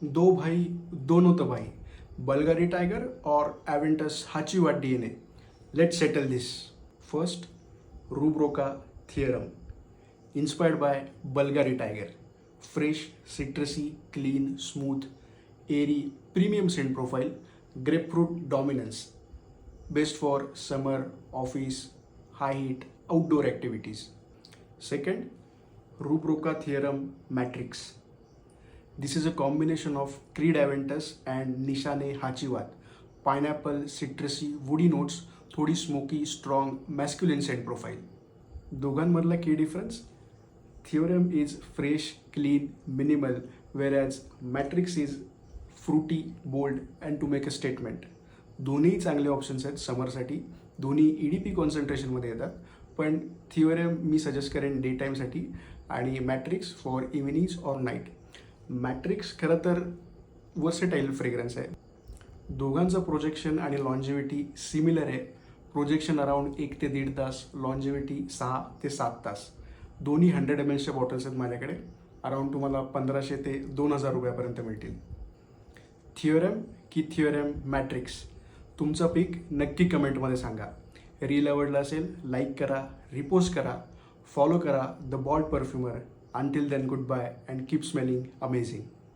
दो भाई दोनों तबाही, Bulgari Tiger or Aventus Hachiwat DNA. Let's settle this. First, Rubroca theorem, inspired by Bulgari Tiger. Fresh, citrusy, clean, smooth, airy, premium scent profile, grapefruit dominance. Best for summer, office, high heat, outdoor activities. Second, Rubroca theorem matrix. This is a combination of Creed Aventus and Nishane Hachiwat. Pineapple, citrusy, woody notes, थोडी smoky, strong, masculine scent profile. दोघांमधला की difference? Theorem is fresh, clean, minimal, verage matrix is fruity, bold and to make a statement. दोन्ही चांगले options आहेत समरसाठी. दोन्ही EDP कॉन्सन्ट्रेशनमध्ये येतात, पण थिओरम मी सजेस्ट करेन डे टाईमसाठी आणि matrix for evenings or night. Matrix खरं तर वर्सेटाईल फ्रेग्रन्स आहे. दोघांचं प्रोजेक्शन आणि लॉन्जिव्हिटी सिमिलर आहे. प्रोजेक्शन अराउंड 1 ते 1.5 तास, लॉन्जिव्हिटी 6 ते 7 तास. दोन्ही 100 ml बॉटल्स आहेत माझ्याकडे. अराउंड तुम्हाला 1500 ते 2000 रुपयापर्यंत मिळतील. थिओरम की थिओरम मॅट्रिक्स, तुमचा पिक नक्की कमेंटमध्ये सांगा. रील आवडला असेल लाईक करा, रिपोस्ट करा, फॉलो करा the bold perfumer. Until then, goodbye and keep smelling amazing.